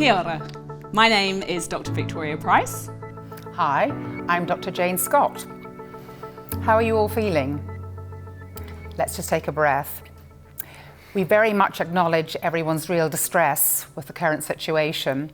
Kia ora. My name is Dr. Victoria Price. Hi, I'm Dr. Jane Scott. How are you all feeling? Let's just take a breath. We very much acknowledge everyone's real distress with the current situation,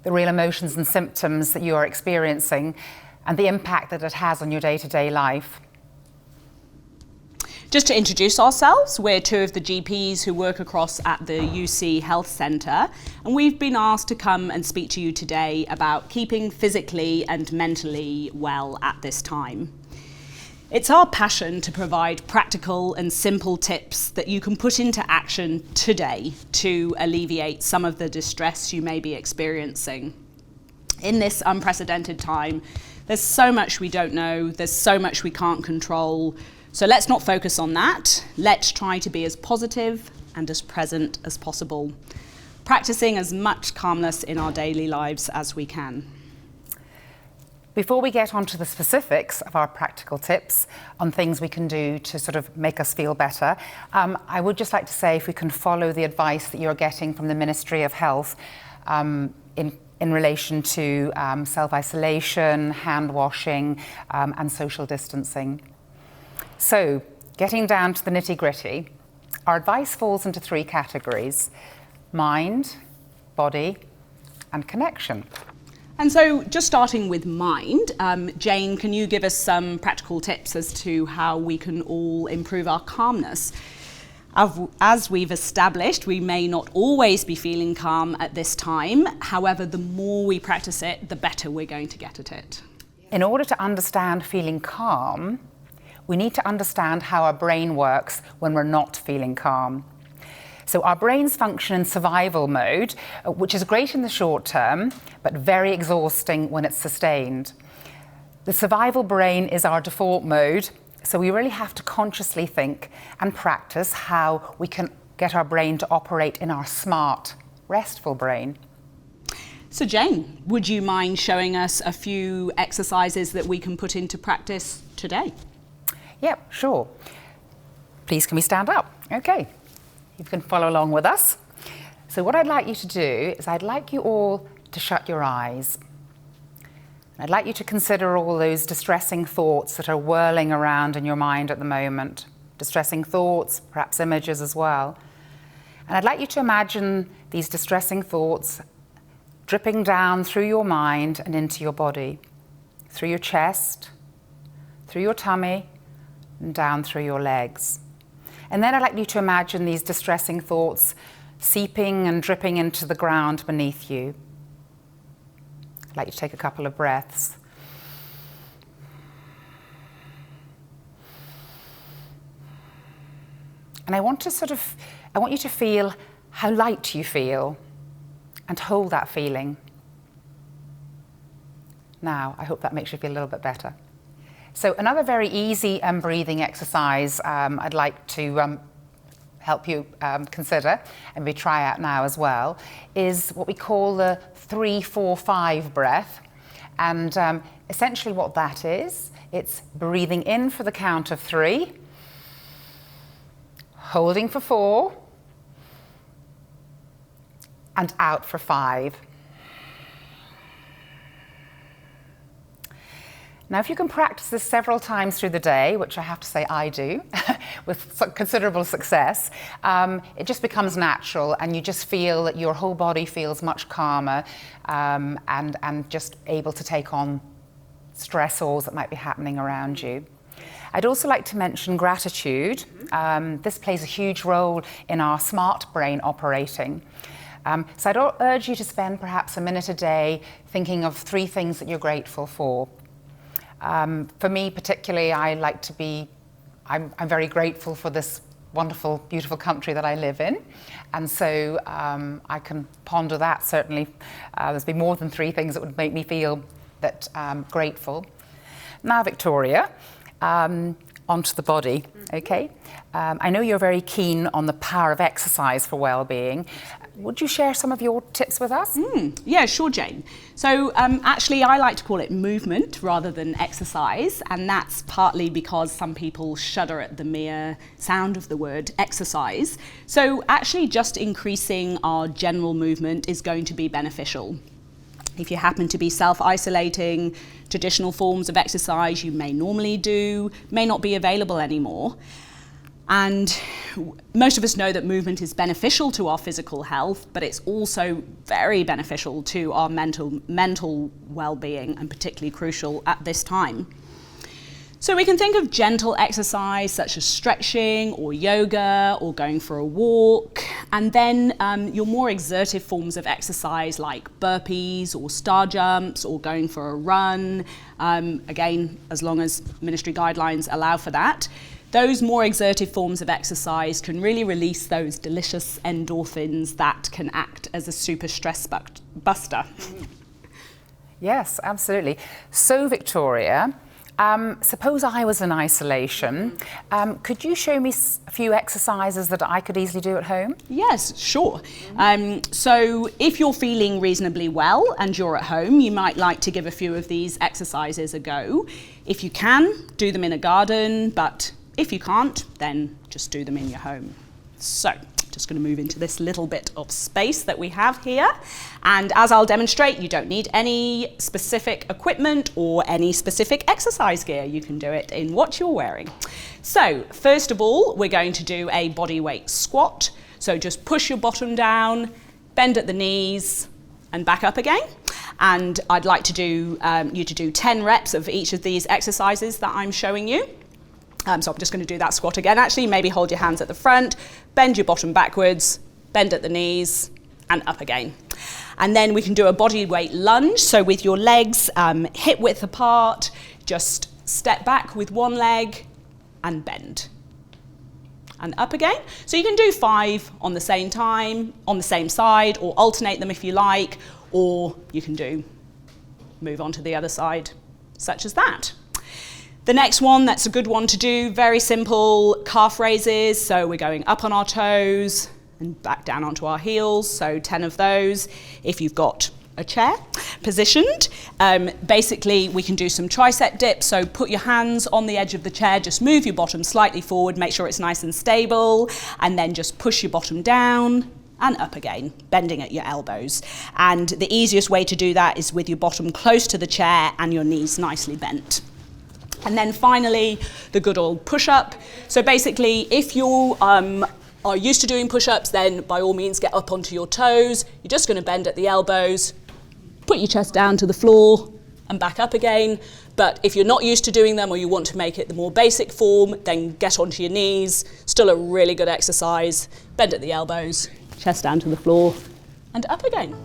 the real emotions and symptoms that you are experiencing, and the impact that it has on your day-to-day life. Just to introduce ourselves, we're two of the GPs who work across at the UC Health Centre, and we've been asked to come and speak to you today about keeping physically and mentally well at this time. It's our passion to provide practical and simple tips that you can put into action today to alleviate some of the distress you may be experiencing. In this unprecedented time, there's so much we don't know, there's so much we can't control. So let's not focus on that. Let's try to be as positive and as present as possible, practicing as much calmness in our daily lives as we can. Before we get onto the specifics of our practical tips on things we can do to sort of make us feel better, I would just like to say if we can follow the advice that you're getting from the Ministry of Health in relation to self-isolation, hand washing, and social distancing. So, getting down to the nitty-gritty, our advice falls into three categories: mind, body, and connection. And so, just starting with mind, Jane, can you give us some practical tips as to how we can all improve our calmness? As we've established, we may not always be feeling calm at this time. However, the more we practice it, the better we're going to get at it. In order to understand feeling calm, we need to understand how our brain works when we're not feeling calm. So our brains function in survival mode, which is great in the short term, but very exhausting when it's sustained. The survival brain is our default mode, so we really have to consciously think and practice how we can get our brain to operate in our smart, restful brain. So Jane, would you mind showing us a few exercises that we can put into practice today? Yep, sure. Please can we stand up? Okay, you can follow along with us. So what I'd like you to do is I'd like you all to shut your eyes. I'd like you to consider all those distressing thoughts that are whirling around in your mind at the moment. Distressing thoughts, perhaps images as well. And I'd like you to imagine these distressing thoughts dripping down through your mind and into your body, through your chest, through your tummy, and down through your legs. And then I'd like you to imagine these distressing thoughts seeping and dripping into the ground beneath you. I'd like you to take a couple of breaths. And I want you to feel how light you feel and hold that feeling. Now, I hope that makes you feel a little bit better. So another very easy breathing exercise I'd like to help you consider and we try out now as well is what we call the 3-4-5 breath. And essentially what that is, it's breathing in for the count of 3, holding for 4, and out for 5. Now, if you can practice this several times through the day, which I have to say I do, with considerable success, it just becomes natural and you just feel that your whole body feels much calmer and just able to take on stressors that might be happening around you. I'd also like to mention gratitude. This plays a huge role in our smart brain operating. So I'd urge you to spend perhaps a minute a day thinking of 3 things that you're grateful for. For me particularly, I'm very grateful for this wonderful, beautiful country that I live in. And so I can ponder that certainly. There's been more than 3 things that would make me feel that grateful. Now, Victoria, onto the body, okay? I know you're very keen on the power of exercise for well-being. Would you share some of your tips with us? Yeah, sure, Jane. So actually, I like to call it movement rather than exercise, and that's partly because some people shudder at the mere sound of the word exercise. So actually, just increasing our general movement is going to be beneficial. If you happen to be self-isolating, traditional forms of exercise you may normally do may not be available anymore. And most of us know that movement is beneficial to our physical health, but it's also very beneficial to our mental well-being, and particularly crucial at this time. So we can think of gentle exercise such as stretching or yoga or going for a walk, and then your more exertive forms of exercise like burpees or star jumps or going for a run, again, as long as ministry guidelines allow for that. Those more exertive forms of exercise can really release those delicious endorphins that can act as a super stress buster. Yes, absolutely. So, Victoria, suppose I was in isolation. Could you show me a few exercises that I could easily do at home? Yes, sure. So if you're feeling reasonably well and you're at home, you might like to give a few of these exercises a go. If you can, do them in a garden, but if you can't, then just do them in your home. So, just going to move into this little bit of space that we have here. And as I'll demonstrate, you don't need any specific equipment or any specific exercise gear. You can do it in what you're wearing. So, first of all, we're going to do a body weight squat. So just push your bottom down, bend at the knees, and back up again. And I'd like to do you to do 10 reps of each of these exercises that I'm showing you. So I'm just going to do that squat again. Actually, maybe hold your hands at the front, bend your bottom backwards, bend at the knees, and up again. And then we can do a body weight lunge. So with your legs hip width apart, just step back with one leg and bend. And up again. So you can do 5 on the same time, on the same side, or alternate them if you like, or you can move on to the other side, such as that. The next one, that's a good one to do, very simple, calf raises. So we're going up on our toes and back down onto our heels, so 10 of those. If you've got a chair positioned, basically we can do some tricep dips. So put your hands on the edge of the chair, just move your bottom slightly forward, make sure it's nice and stable, and then just push your bottom down and up again, bending at your elbows. And the easiest way to do that is with your bottom close to the chair and your knees nicely bent. And then finally, the good old push-up. So basically, if you are used to doing push-ups, then by all means get up onto your toes. You're just going to bend at the elbows, put your chest down to the floor and back up again. But if you're not used to doing them or you want to make it the more basic form, then get onto your knees. Still a really good exercise. Bend at the elbows, chest down to the floor and up again.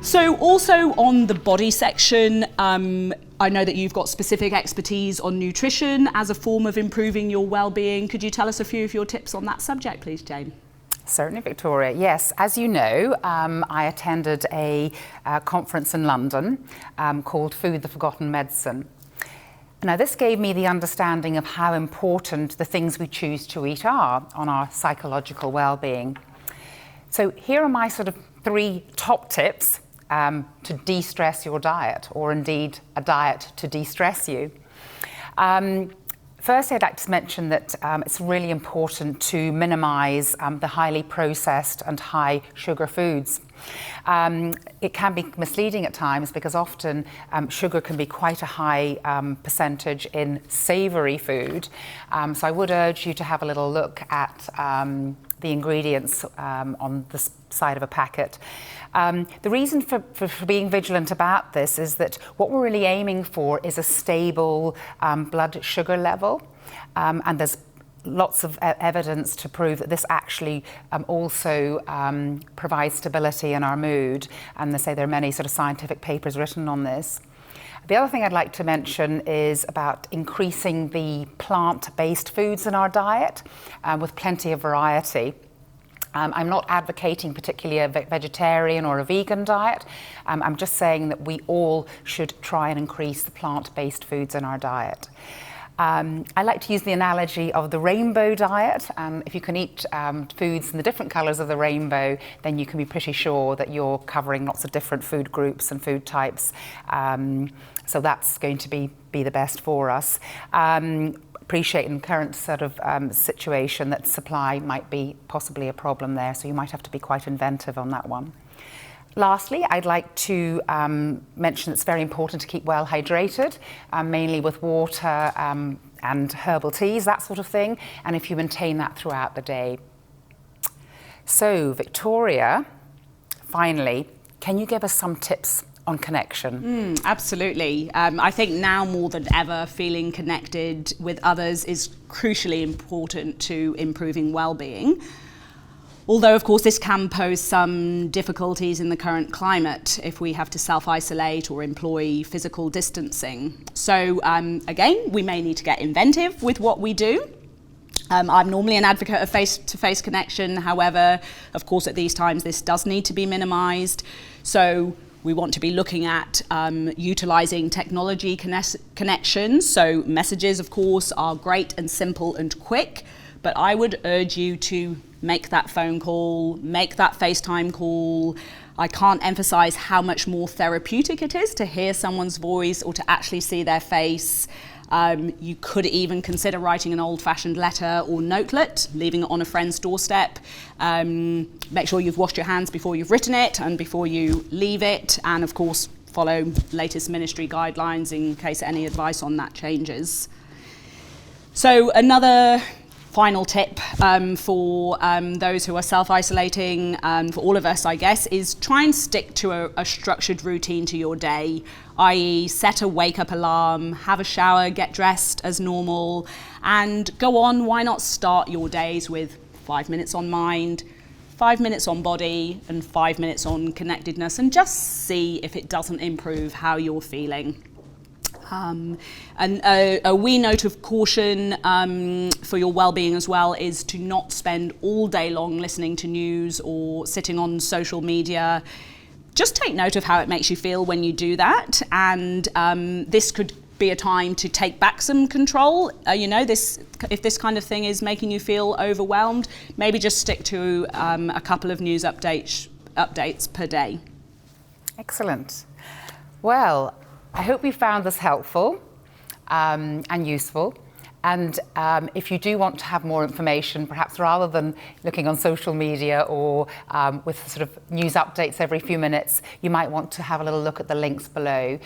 So also on the body section, I know that you've got specific expertise on nutrition as a form of improving your well-being. Could you tell us a few of your tips on that subject, please, Jane? Certainly, Victoria. Yes, as you know, I attended a conference in London called Food, the Forgotten Medicine. Now, this gave me the understanding of how important the things we choose to eat are on our psychological well-being. So here are my sort of 3 top tips to de-stress your diet, or indeed a diet to de-stress you. Firstly, I'd like to mention that it's really important to minimise the highly processed and high sugar foods. It can be misleading at times because often sugar can be quite a high percentage in savoury food. So I would urge you to have a little look at the ingredients on the side of a packet. The reason for being vigilant about this is that what we're really aiming for is a stable blood sugar level, and there's lots of evidence to prove that this actually also provides stability in our mood, and they say there are many sort of scientific papers written on this. The other thing I'd like to mention is about increasing the plant-based foods in our diet with plenty of variety. I'm not advocating particularly a vegetarian or a vegan diet. I'm just saying that we all should try and increase the plant-based foods in our diet. I like to use the analogy of the rainbow diet. If you can eat foods in the different colours of the rainbow, then you can be pretty sure that you're covering lots of different food groups and food types. So that's going to be the best for us. Appreciating the current sort of situation that supply might be possibly a problem there, so you might have to be quite inventive on that one. Lastly, I'd like to mention it's very important to keep well hydrated, mainly with water and herbal teas, that sort of thing, and if you maintain that throughout the day. So, Victoria, finally, can you give us some tips on connection? Absolutely. I think now more than ever, feeling connected with others is crucially important to improving well-being. Although, of course, this can pose some difficulties in the current climate if we have to self-isolate or employ physical distancing. So, again, we may need to get inventive with what we do. I'm normally an advocate of face-to-face connection. However, of course, at these times, this does need to be minimised. So, we want to be looking at utilising technology connections. So messages, of course, are great and simple and quick, but I would urge you to make that phone call, make that FaceTime call. I can't emphasise how much more therapeutic it is to hear someone's voice or to actually see their face. You could even consider writing an old-fashioned letter or notelet, leaving it on a friend's doorstep. Make sure you've washed your hands before you've written it and before you leave it, and of course follow latest ministry guidelines in case any advice on that changes. So another final tip for those who are self-isolating, for all of us, I guess, is try and stick to a structured routine to your day, i.e. set a wake-up alarm, have a shower, get dressed as normal, and go on. Why not start your days with 5 minutes on mind, 5 minutes on body, and 5 minutes on connectedness, and just see if it doesn't improve how you're feeling. And a wee note of caution for your well-being as well is to not spend all day long listening to news or sitting on social media. Just take note of how it makes you feel when you do that, and this could be a time to take back some control. If this kind of thing is making you feel overwhelmed, maybe just stick to a couple of news updates per day. Excellent. Well, I hope you found this helpful and useful. And if you do want to have more information, perhaps rather than looking on social media or with sort of news updates every few minutes, you might want to have a little look at the links below.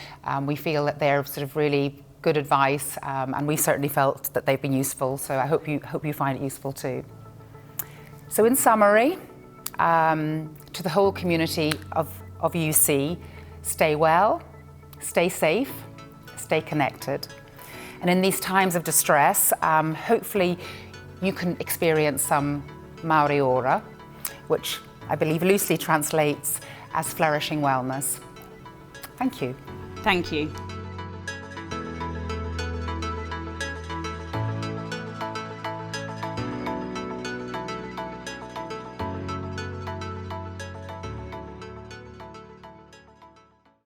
We feel that they're sort of really good advice, and we certainly felt that they've been useful. So I hope you find it useful too. So in summary, to the whole community of UC, stay well, stay safe, stay connected. And in these times of distress, hopefully you can experience some Maori ora, which I believe loosely translates as flourishing wellness. Thank you. Thank you.